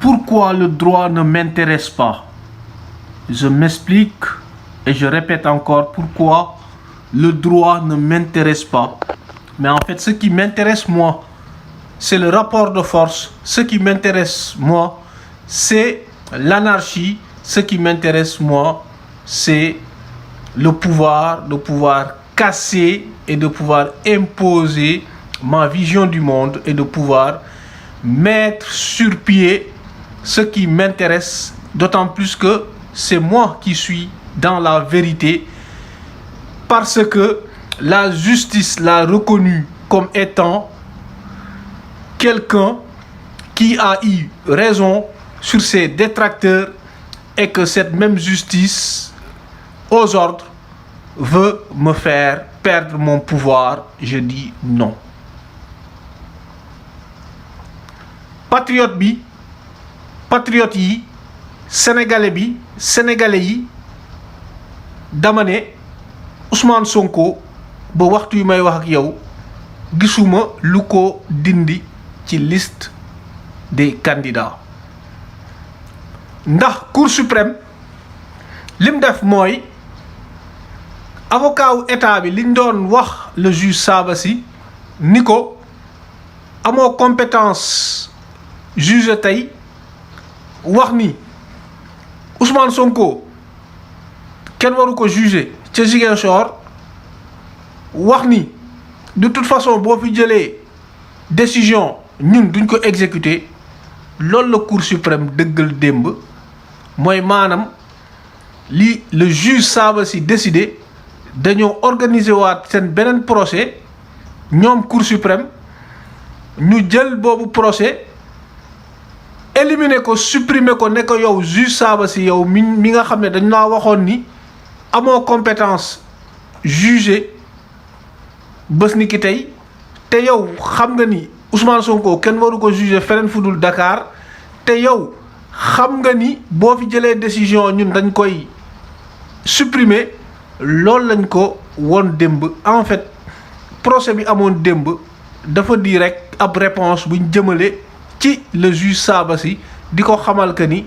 pourquoi le droit ne m'intéresse pas? Je m'explique et je répète encore pourquoi le droit ne m'intéresse pas. Mais en fait, ce qui m'intéresse, moi, c'est le rapport de force. Ce qui m'intéresse, moi, c'est l'anarchie. Ce qui m'intéresse, moi, c'est le pouvoir, de pouvoir casser et de pouvoir imposer ma vision du monde et de pouvoir mettre sur pied ce qui m'intéresse, d'autant plus que c'est moi qui suis dans la vérité, parce que la justice l'a reconnu comme étant quelqu'un qui a eu raison sur ses détracteurs et que cette même justice aux ordres veut me faire perdre mon pouvoir. Je dis non. Patriote yi sénégalais yi dama ne Ousmane Sonko ba waxtu yu may wax ak yow gisuma lu ko dindi ci liste des candidats ndax Cour suprême lim def mooy avocat wu état bi liñ doon wax le juge Sabassi ni ko amoo compétence juge tey wax ni Ousmane Sonko kenn waru ko juger ca Ziguinchor wax ni de toute façon boo fi jëlee décision ñun duñ ko exécuter loolu la Cour suprême dëggal démb mooy maanaam li le juge Sabassi décidé dañoo organiser waat seen beneen procès ñoom Cour suprême ñu jël boobu procès éliminer ko supprimer ko ne ko yow juge Sabassi yow mi nga xam ne dañ laa waxoon ni amoo compétence juger bés ni ki tey te yow xam nga ni Ousmane Sonko kenn waru ko juger feneen fu dul Dakar te yow xam nga ni boo fi jëlee décision ñun dañ koy supprimer loolu lañ ko woon démb. En fait procès bi amoon démb dafa di rek ab réponse buñ jëmale ci le juge Sabassi di ko xamal que ni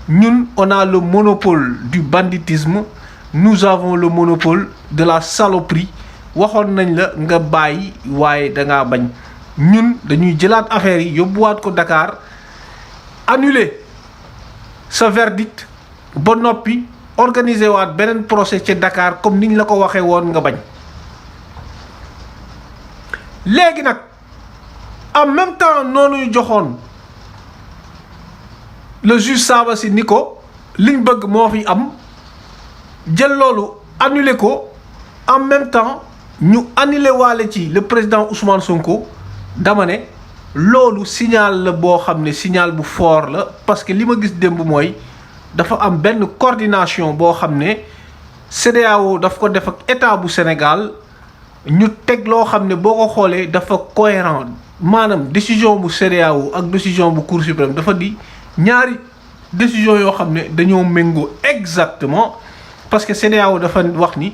ñun on a le monopole du banditisme, nous avons le monopole de la saloperie. waxoon nañ la nga bàyyi waaye dangaa bañ ñun dañuy jëlaat affaire yi yóbbuwaat ko Dakar annuler sa verdict ba noppi organiser waat beneen procès ci Dakar comme niñ la ko waxee woon nga bañ. léegi nag en même temps noonu ñu joxoon le juge Sabassi ni ko liñ bëgg moo fi am jël loolu annuler ko en même temps ñu annulé waale ci le président Ousmane Sonko. dama ne loolu signal la boo xam ne signal bu fort la parce que li ma gis démb mooy dafa am benn coordination boo xam ne CEDEAO daf ko def ak état bu Sénégal ñu teg loo xam ne boo ko xoolee dafa cohérent maanaam décision bu CEDEAO ak décision bu Cour suprême dafa di ñaari décision yoo xam ne dañoo méngoo exactement parce que CEDEAO dafa wax ni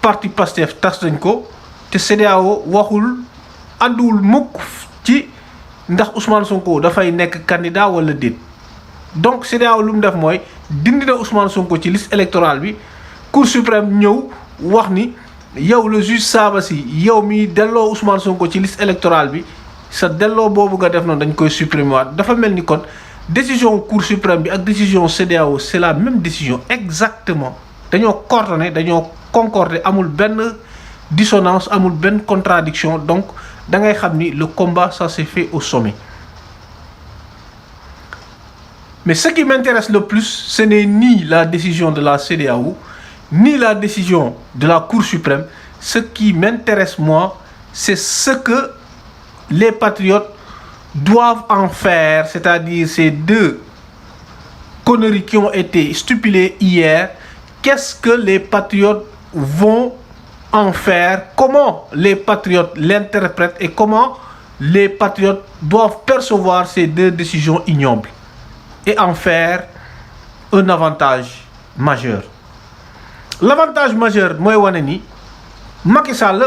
parti Pastef tas nañ ko te CEDEAO waxul àdduwul mukk ci ndax Ousmane Sonko dafay nekk candidat wala déet. donc CEDEAO lu mu def mooy dindi na Ousmane Sonko ci liste électorale bi Cour suprême ñëw wax ni yow le juge Sabassi yow mi delloo Ousmane Sonko ci liste électorale bi sa delloo boobu nga def noonu dañ koy supprimer waat. dafa mel ni kon décision Cour suprême bi ak décision CEDEAO c'est la même décision exactement dañoo coordonné dañoo concordé amul benn dissonance amul benn contradiction donc da ngay xam ni le combat ça s'est fait au sommet. Mais ce qui m'intéresse le plus ce n'est ni la décision de la CEDEAO ni la décision de la Cour suprême. Ce qui m'intéresse moi c'est ce que les patriotes doivent en faire, c'est-à-dire ces deux conneries qui ont été stipulées hier. Qu'est-ce que les patriotes vont en faire, comment les patriotes l'interprètent et comment les patriotes doivent percevoir ces deux décisions ignobles et en faire un avantage majeur. L'avantage majeur mooy wane ni Macky Sall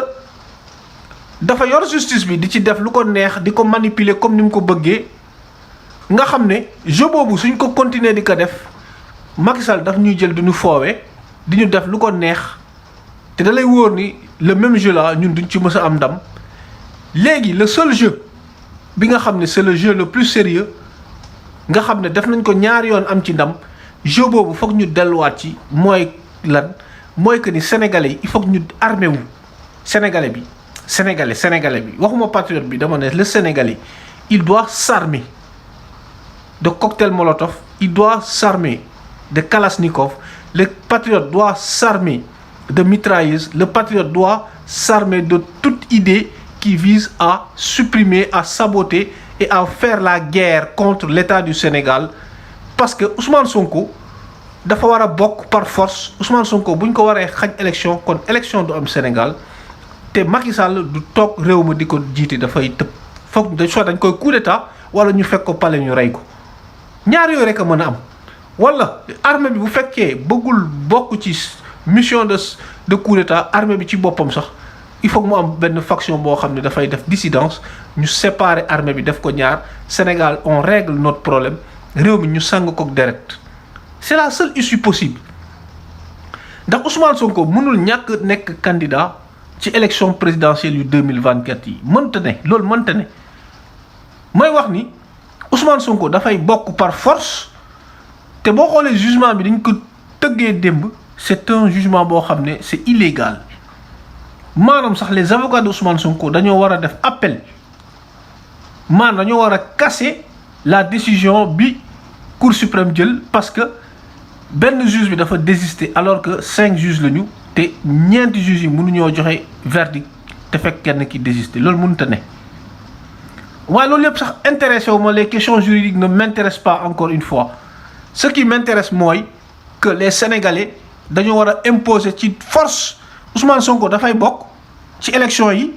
dafa yor justice bi di ci def lu ko neex di ko manipuler comme ni mu ko bëggee nga xam ne jeu boobu suñ ko continuer di ko def Macky Sall daf ñuy jël di ñu foowee di ñu def lu ko neex te da lay wóor ni le même jeu là ñun duñ ci mës a am ndam léegi le seul jeu bi nga xam ne c'est le jeu le plus sérieux nga xam ne def nañ ko ñaari yoon am ci ndam jeu boobu foog ñu delluwaat ci mooy lan mooy que ni sénégalais yi il faut que ñu armé wu sénégalais bi waxuma patriote bi dama ne le sénégalais il doit s'armer de cocktail molotov, il doit s'armer de kalachnikov, le patriote doit s'armer de mitrailleuses, le patriote doit s'armer de toute idée qui vise à supprimer, à saboter et à faire la guerre contre l'État du Sénégal. Parce que Ousmane Sonko dafa war a bokk par force. Ousmane Sonko bu ñu ko waree xañ élection kon élection du am Sénégal te Macky Sall du toog réew ma di ko jiite dafay tëb foog dañ koy coup d'état wala ñu fekk ko palais ñu rey ko. ñaar yooyu rek a mën a am wala armée bi bu fekkee bëggul bokk ci mission de coup d'état armée bi ci boppam sax il faut que mu am benn faction boo xam ne dafay def dissidence ñu séparer armée bi def ko ñaar Sénégal on règle notre problème réew mi ñu sang ko deret c'est la seule issue possible ndax Ousmane Sonko mënul ñàkk nekk candidat ci élection présidentielle yu 2024 yi mënta ne loolu mënta ne mooy wax ni Ousmane Sonko dafay bokk par force te boo xoolee jugement bi dañ ko tëggee démb c'est un jugement boo xam ne c'est illégal maanaam sax les avocats de Ousmane Sonko dañoo war a def appel maanaam dañoo war a casser la décision bi Cour suprême jël parce que benn juge bi dafa désister alors que 5 juges lañu te ñeenti juges yi mënuñoo joxe verdict te fekk kenn ki désister loolu mënut a ne. waaye loolu yëpp sax intéressé wu ma les questions juridiques ne m'intéressent pas encore une fois ce qui m'intéresse mooy que les Sénégalais dañoo war a imposer ci force Ousmane Sonko dafay bokk ci élection yi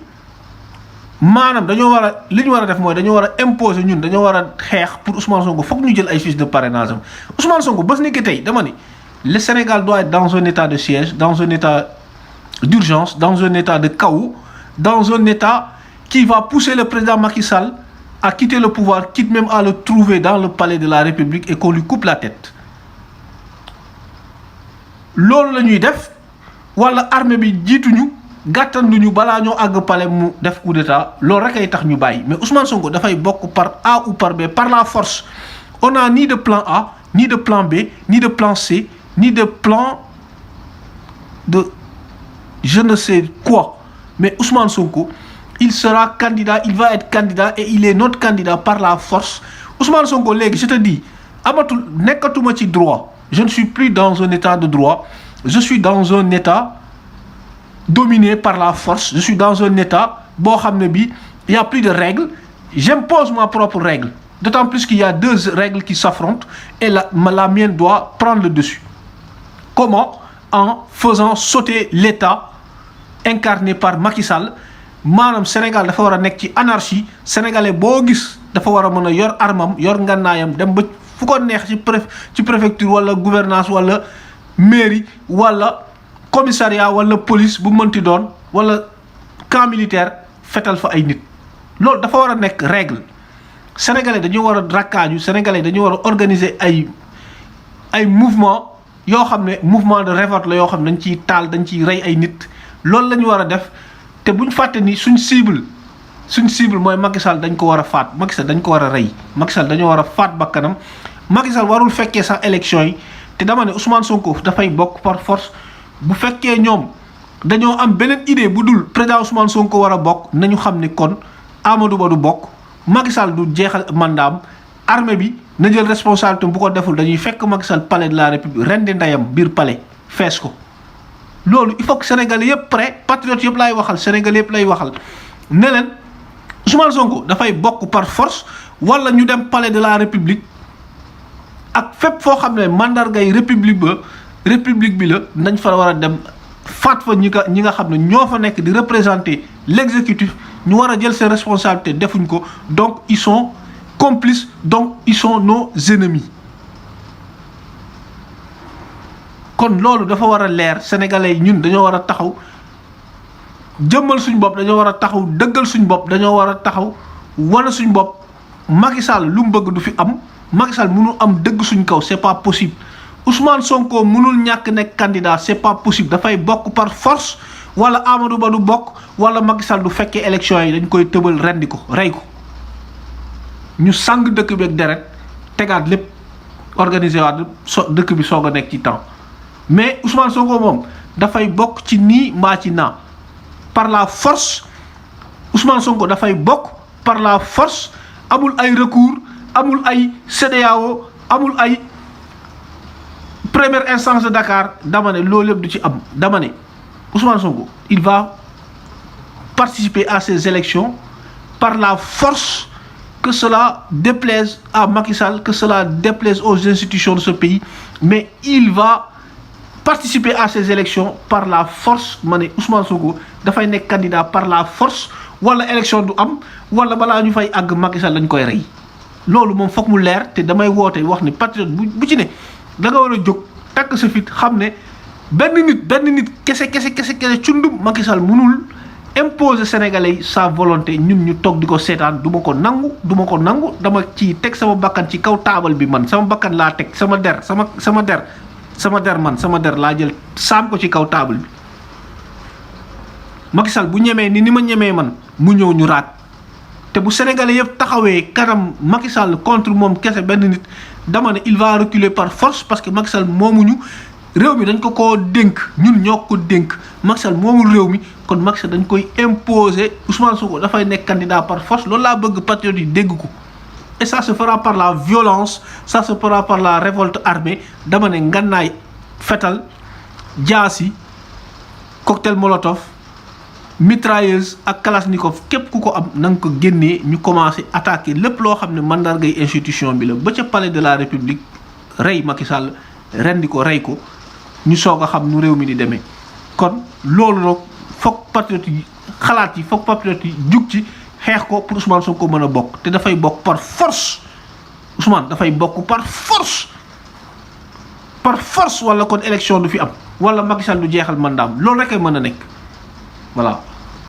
maanaam dañoo war a li ñu war a def mooy dañoo war a imposer ñun dañoo war a xeex pour Ousmane Sonko foog ñu jël ay fiches de parrainage am Ousmane Sonko bés ni ki tey dama ni le Sénégal doit être dans un état de siège dans un état d'urgence dans un état de chaos dans un état qui va pousser le président Macky Sall à quitter le pouvoir, quitte même à le trouver dans le palais de la République et qu'on lui coupe la tête. loolu la ñuy def wala armée bi jiituñu gàttanduñu balaa ñoo àgg palais mu def coup d'état loolu rek ay tax ñu bàyyi mais Ousmane Sonko dafay bokk par A ou par B par la force. On n'a ni de plan A ni de plan B ni de plan C ni de plan de je ne sais quoi mais Ousmane Sonko il sera candidat, il va être candidat et il est notre candidat par la force. Ousmane Sonko léegi je te dis amatul nekkatuma ci droit je ne suis plus dans un état de droit je suis dans un état dominé par la force je suis dans un état boo xam ne bi il y a plus de règles j'impose ma propre règle d'autant plus qu'il y a deux règles qui s'affrontent et la mienne doit prendre le dessus. Comment? En faisant sauter l'état incarné par Macky Sall. maanaam Sénégal dafa war a nekk ci anarchie sénégalais boo gis dafa war a mën a yor armam yor ngànnaayam dem ba fu ko neex ci préfecture wala gouvernance wala mairie wala commissariat wala police bu mënti doon wala camp militaire fetal fa ay nit loolu dafa war a nekk règle sénégalais dañu war a rakkaaju sénégalais dañu war a organiser ay mouvement yoo xam ne mouvement de révolte la yoo xam ne dañ ciy taal dañ ciy rey ay nit loolu la ñu war a def. te bu ñu fàtte ni suñ cible mooy Macky Sall dañ ko war a faat Macky Sall dañ ko war a rey Macky Sall dañoo war a faat bakkanam Macky Sall warul fekkee sax élection yi te dama ne Ousmane Sonko dafay bokk par force bu fekkee ñoom dañoo am beneen idée bu dul président Ousmane Sonko war a bokk nañu xam ni kon Amadou Ba du bokk Macky Sall du jeexal mandaam armée bi na jël responsabilité bu ko deful dañuy fekk Macky Sall palais de la République rendi ndeyam biir palais fees ko. loolu il faut que Sénégalais yëpp prêt patriotes yëpp lay waxal Sénégalais yëpp lay waxal ne leen Ousmane Sonko dafay bokk par force wala ñu dem palais de la République ak fépp foo xam ne mandargay république bi la nañ fa war a dem faat fa ñi nga xam ne ñoo fa nekk di représenter l'exécutif ñu war a jël seen responsabilité defuñ ko donc ils sont complices donc ils sont nos ennemis. kon loolu dafa war a leer sénégalais yi ñun dañoo war a taxaw jëmmal suñ bopp dañoo war a taxaw dëggal suñ bopp dañoo war a taxaw wane suñ bopp Macky Sall lu mu bëgg du fi am Macky Sall mënul am dëgg suñ kaw c'est pas possible Ousmane Sonko mënul ñàkk nekk candidat c'est pas possible dafay bokk par force wala Amadou Ba du bokk wala Macky Sall du fekkee élection yi dañ koy tëbal rendi ko rey ko ñu sang dëkk bi ak deret tegaat lépp organiser waat dëkk bi soog a nekk ci temps mais Ousmane Sonko moom dafay bokk ci nii mbaa ci naa par la force Ousmane Sonko dafay bokk par la force amul ay recours amul ay CEDEAO amul ay première instance de Dakar dama ne loolu lépp du ci am dama ne Ousmane Sonko il va participer à ces élections par la force que cela déplaise à Macky Sall que cela déplaise aux institutions de ce pays mais il va participer à ces élections par la force ma ne Ousmane Sonko dafay nekk candidat par la force wala élection du am wala balaa ñu fay àgg Macky Sall lañ koy rey loolu moom foog mu leer te damay woote wax ni patriote bu ci ne da nga war a jóg takk sa fit xam ne benn nit kese cundum Macky Sall mënul imposer Sénégalais yi sa volonté ñun ñu toog di ko seetaan du ma ko nangu dama ci teg sama bakkan ci kaw taabal bi man sama bakkan laa teg sama der laa jël saam ko ci kaw taabal bi Macky Sall bu ñemee ni ma ñemee man mu ñëw ñu raat te bu Sénégalais yëpp taxawee kanam Macky Sall contre moom kese benn nit dama ne il va reculer par force parce que Macky Sall moomuñu réew mi dañ ko koo dénk ñun ñoo ko dénk Macky Sall moomul réew mi kon Macky Sall dañ koy imposer Ousmane Sonko dafay nekk candidat par force loolu laa bëgg patriote yi dégg ko et ça se fera par la violence ça se fera par la révolte armée dama ne ngannaay fetal jaasi cocktail molotov mitrailleuse ak kalachnikov képp ku ko am na nga ko génnee ñu commencé attaquer lépp loo xam ne mandargay institution bi la ba ca palais de la république rey Macky Sall rendi ko rey ko ñu soog a xam nu réew mi di demee kon loolu nag foog patriote yi xalaat yi foog patriote yi jug ci xeex ko pour Ousmane Sonko mën a bokk te dafay bokk par force Ousmane dafay bokk par force wala kon élection du fi am wala Macky Sall du jeexal mandaam loolu rek ay mën a nekk voilà.